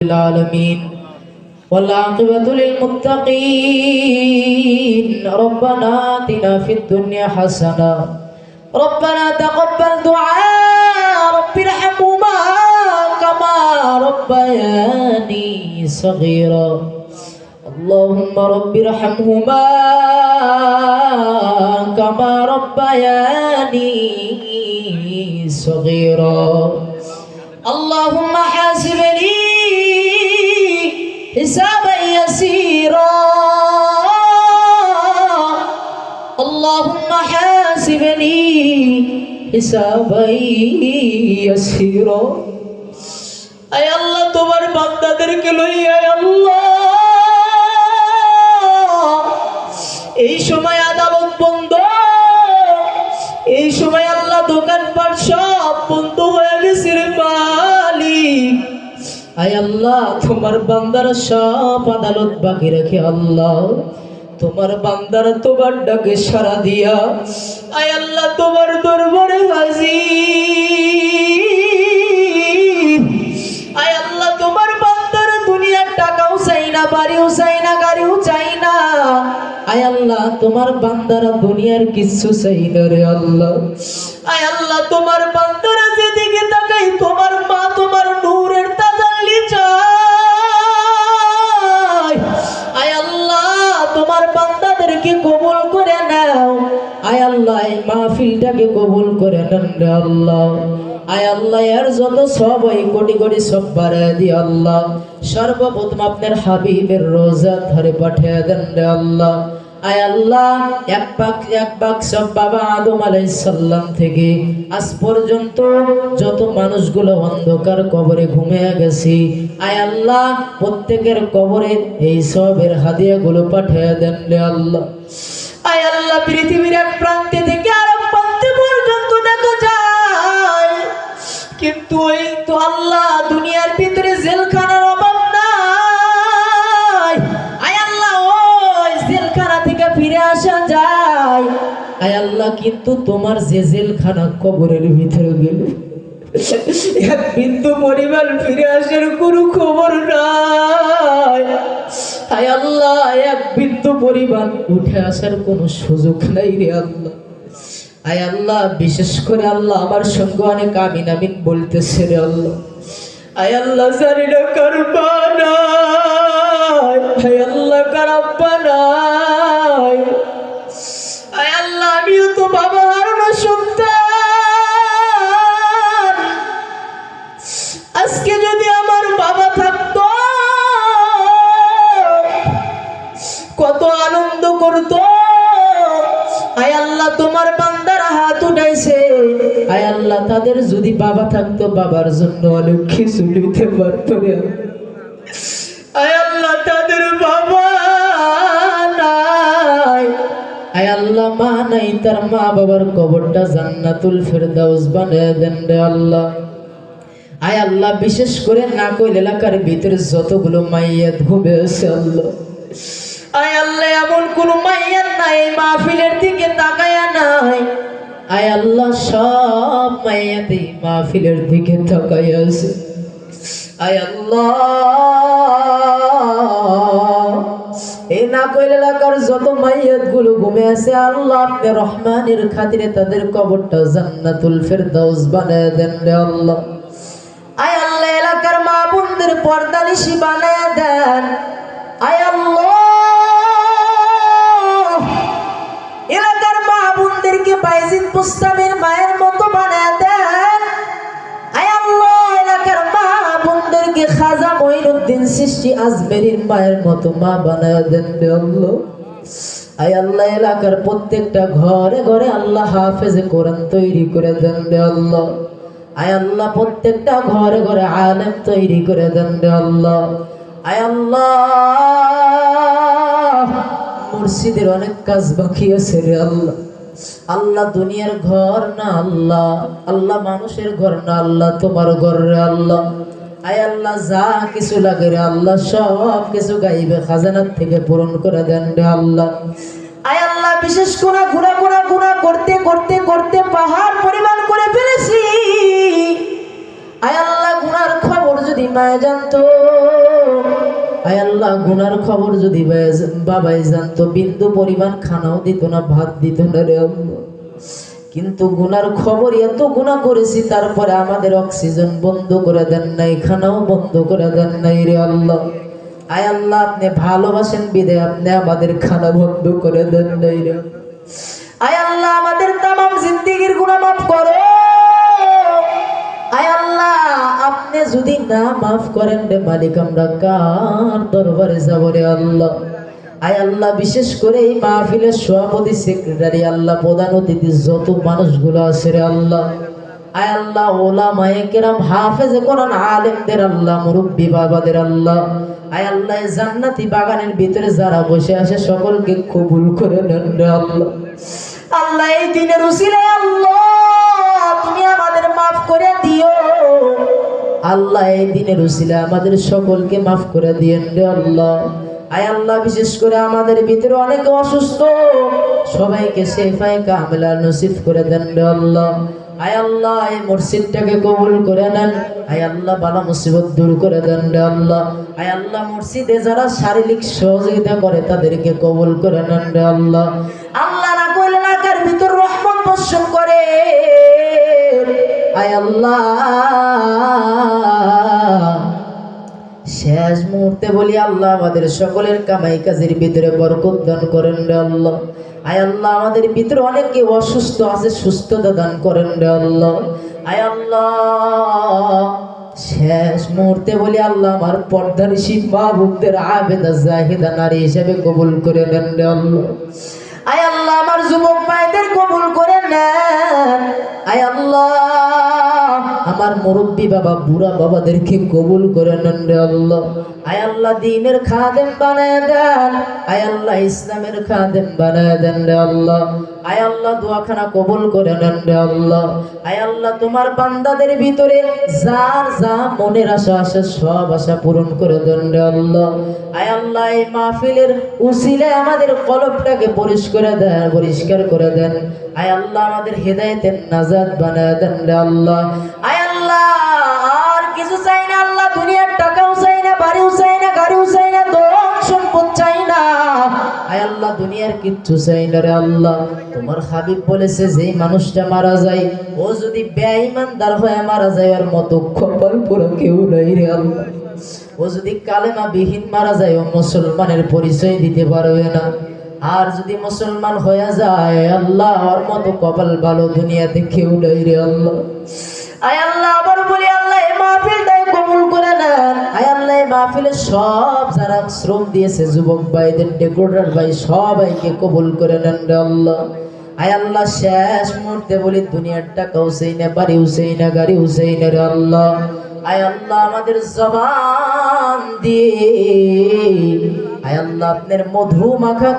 العالمين والعاقبة للمتقين ربنا آتنا في الدنيا حسنة ربنا تقبل دعاء رب ارحمهما كما ربياني صغيرا اللهم رب ارحمهما كما ربياني صغيرا اللهم حاسبني حسابا يسيرا اللهم حاسبني حسابا يسيرا اي الله তোমার বান্দাদেরকে লইয়া আল্লাহ এই সময় আদালত বন্ধ এই সময় আল্লাহ দোকানপাট সব বন্ধ হয়ে গেছে রে মালিক আয় আল্লাহ তোমার বান্দারা সব আদালত বাকি রেখে আল্লাহ তোমার বান্দারা তোমার ডাকে সাড়া দিয়া আয় আল্লাহ তোমার দরবারে হাজির আয় আল্লাহ তোমার বান্দারা দুনিয়ার টাকাও চাই না বাড়িও চাই না গাড়িও চাই না আয় আল্লাহ তোমার বান্দারা দুনিয়ার কিছু চাই না রে আল্লাহ আয় আল্লাহ তোমার বান্দারা যেদিকে তাকাই তোমার মা তোমার নূরের তাজাল্লি চায় আয় আল্লাহ তোমার বান্দাদেরকে কবুল করে নাও আয় আল্লাহ এই মাহফিলটাকে কবুল করে নেন রে আল্লাহ আয় আল্লাহ এর যত সব ওই কোটি কোটি সব বাড়ায় দি আল্লাহ সর্বপ্রথম আপনার হাবিবের রোজা ধরে পাঠিয়ে দেন রে আল্লাহ আয় আল্লাহ এক পাক সব বাবা আদম আলাইহিস সালাম থেকে আজ পর্যন্ত যত মানুষগুলো অন্ধকার কবরে ঘুমিয়ে গেছে আয় আল্লাহ প্রত্যেকের কবরে এই সবের হাদিয়াগুলো পাঠিয়ে দেন রে আল্লাহ আয় আল্লাহ পৃথিবীর এক প্রান্তে থেকে আরেক প্রান্তে পর্যন্ত দেখা যায় কিন্তু ওই তো আল্লাহ দুনিয়ার ভিতরে জেলখানার অভাব নাই আয় আল্লাহ ওই জেলখানা থেকে ফিরে আসা যায় আয় আল্লাহ কিন্তু তোমার যে জেলখানা কবরের ভিতরে গেল এক বিন্দু পরিবার ফিরে আসার কোনো খবর নাই আয় আল্লাহ এক বিন্দু পরিবার উঠে আসার কোনো সুযোগ নাই রে আল্লাহ আয় আল্লাহ বিশেষ করে আল্লাহ আমার সঙ্গে অনেক আমিন আমিন বলতেছে রে আল্লাহ আয় আল্লাহ জানি না কার বানাই আয় আল্লাহ কার আব্বা নাই আয় আল্লাহ আমিও তো বাবা হারানো সন্তান আজকে যদি আমার বাবা থাকতো কত আনন্দ করতো আয় আল্লাহ তোমার বান্দারা হাত উঠাইছে আয় আল্লাহ তাদের যদি বাবা থাকতো বাবার জন্য অনেক কিছু নিতে পারতো রে আয় আল্লাহ তাদের বাবা নাই আয় আল্লাহ মা নাই তার মা বাবার কবরটা জান্নাতুল ফেরদাউস বানিয়ে দেন রে আল্লাহ আয় আল্লাহ বিশেষ করে নাকল এলাকার ভিতরে যতগুলো মাইয়াত ঘুমে আছে আল্লাহ আয় আল্লাহ এমন কোন মাইয়াত নাই মাহফিলের দিকে তাকায়া নাই আয় আল্লাহ সব মাইয়াত এই মাহফিলের দিকে তাকায়া আছে আয় আল্লাহ এই নাকল এলাকার যত মাইয়াত গুলো ঘুমে আছে আল্লাহ আপনি রহমানের খাতিরে তাদের কবরটা জান্নাতুল ফেরদাউস বানায় দেন রে আল্লাহ আয় আল্লাহ এলাকার মা বোনদের পর্দানিশি বানায় দেন আয় আল্লাহ এলাকার মা বোনদেরকে বাইজিদ মুস্তামির মায়ের মতো বানায় দেন আয় আল্লাহ এলাকার মা বোনদেরকে খাজা মঈনুদ্দিন সৃষ্টি আজমেরির মায়ের মতো মা বানায় দেন রে আল্লাহ আয় আল্লাহ এলাকার প্রত্যেকটা ঘরে ঘরে আল্লাহ হাফেজে কোরআন তৈরি করে দেন রে আল্লাহ আয় আল্লাহ প্রত্যেকটা ঘরে ঘরে আলেম তৈরি করে দেন রে আল্লাহ আয় আল্লাহ মুর্শিদের অনেক কাজ বাকি আছে রে আল্লাহ আল্লাহ দুনিয়ার ঘর না আল্লাহ আল্লাহ মানুষের ঘর না আল্লাহ তোমার ঘর রে আল্লাহ আয় আল্লাহ যা কিছু লাগে রে আল্লাহ সব কিছু গাইবে খাজানার থেকে পূরণ করে দেন রে আল্লাহ আয় আল্লাহ বিশেষ করে গুনাহ করতে করতে করতে পাহাড় পরিমাণ করে ফেলেছি আয় আল্লাহ গুনার খবর যদি মায়ে জানতো আয় আল্লাহ গুনার খবর যদি বাবাই জানতো বিন্দু পরিমাণ খানাও দিত না, ভাত দিত না রে আল্লাহ। কিন্তু গুনার খবর, এত গুনাহ করেছি তারপরে আমাদের অক্সিজেন বন্ধ করে দেন নাই, খানাও বন্ধ করে দেন নাই রে আল্লাহ। আয় আল্লাহ আপনি ভালোবাসেন বিদায় আপনি আমাদের খানা বন্ধ করে দেন নাই রে। আয় আল্লাহ আমাদের তামাম জিন্দেগির গুনাহ মাফ করো। আয় আল্লাহ আপনি যদি না মাফ করেন রে মালিক, আমরা কার দরবারে যাব রে আল্লাহ। আয় আল্লাহ বিশেষ করে এই মাহফিলের সভাপতি, সেক্রেটারি, আল্লাহ প্রধান অতিথি যত মানুষগুলো আছে রে আল্লাহ, আয় আল্লাহ ওলামায়ে কেরাম, হাফেজে কোরআন, আলেমদের আল্লাহ, মুরব্বি বাবাদের আল্লাহ, আয় আল্লাহ জান্নাতি বাগানের ভিতরে যারা বসে আছে সকলকে কবুল করে নেন রে আল্লাহ। আল্লাহ এই দিনের উসিলায় আল্লাহ তুমি আমাদের মাফ করে দিও। আল্লাহ এই দিনের উসিলায় আমাদের সকলকে মাফ করে দিয়েন রে আল্লাহ। আয় আল্লাহ বিশেষ করে আমাদের ভিতরে অনেকে অসুস্থ, সবাইকে শেফায়ে কামিলা নসিব করে দেন রে আল্লাহ। আয় আল্লাহ এই মসজিদটাকে কবুল করে নেন। আয় আল্লাহ বালা মুসিবত দূর করে দেন রে আল্লাহ। আয় আল্লাহ মসজিদে যারা শারীরিক সহযোগিতা করে তাদেরকে কবুল করে নেন রে আল্লাহ। আল্লাহ না কইলে এলাকার ভিতর রহমত বর্ষণ করে। আয় আল্লাহ শেষ মুহূর্তে বলি আল্লাহ আমাদের সকলের কামাই কাজের ভিতরে বরকত দান করেন রে আল্লাহ। আয় আল্লাহ আমাদের ভিতরে অনেকে অসুস্থ আছে, সুস্থতা দান করেন রে আল্লাহ। আয় আল্লাহ শেষ মুহূর্তে বলি আল্লাহ আমার পর্দানিশী মা বোনদের আবেদা জাহিদা নারী হিসেবে কবুল করে নেন রে আল্লাহ। আয় আল্লাহ আমার যুবক ভাইদের কবুল করে নেন। আয় আল্লাহ আমার মুরব্বী বাবা, বুড়া বাবাদেরকে কবুল করে নেন রে আল্লাহ। আয় আল্লাহ দ্বীনের খাদেম বানায় দেন। আয় আল্লাহ ইসলামের খাদেম বানায় দেন রে আল্লাহ। আয় আল্লাহ দোয়াখানা কবুল করে নেন রে আল্লাহ। আয় আল্লাহ তোমার বান্দাদের ভিতরে যার যা মনের আশা আছে সব আশা পূরণ করে দেন রে আল্লাহ। আয় আল্লাহ এই মাহফিলের উসিলায় আমাদের কলবটাকে পরিষ্কার করে দেন। আয় আল্লাহ আমাদের হেদায়েতের নাজাত বানায় দেন রে আল্লাহ। আয় আল্লাহ আর কিছু চাই না আল্লাহ, দুনিয়ার টাকাও চাই না, বাড়িও চাই না, গাড়িও চাই না, ধন সম্পদ চাই না। আয় আল্লাহ দুনিয়ার কিচ্ছু চাই না রে আল্লাহ। তোমার হাবিব বলেছে যেই মানুষটা মারা যায় ও যদি বেঈমানদার হয়ে মারা যায় ওর মতো কপাল পোড়া কেউ নাই রে আল্লাহ। ও যদি কালেমা বিহীন মারা যায় ও মুসলমানের পরিচয় দিতে পারবে না। আর যদি মুসলমান হয়ে যায় আল্লাহ ওর মতো কপাল ভালো দুনিয়াতে কেউ নাই রে আল্লাহ। আয় আল্লাহ আবার বলি আল্লাহ এই মাহফিলটাই কবুল করে নেন। আয় আল্লাহ এই মাহফিলে সব যারা শ্রম দিয়েছে, যুবক ভাইদের, ডেকোরেটর ভাই, সবাইকে কবুল করে নেন রে আল্লাহ। আয় আল্লাহ শেষ মুহূর্তে বলি দুনিয়ার টাকা উসাই না, বাড়ি উসাই না, গাড়ি উসাই না রে আল্লাহ। আয় আল্লাহ আমাদের জবান দিয়ে আয় আল্লাহ আপনার মধু মাখা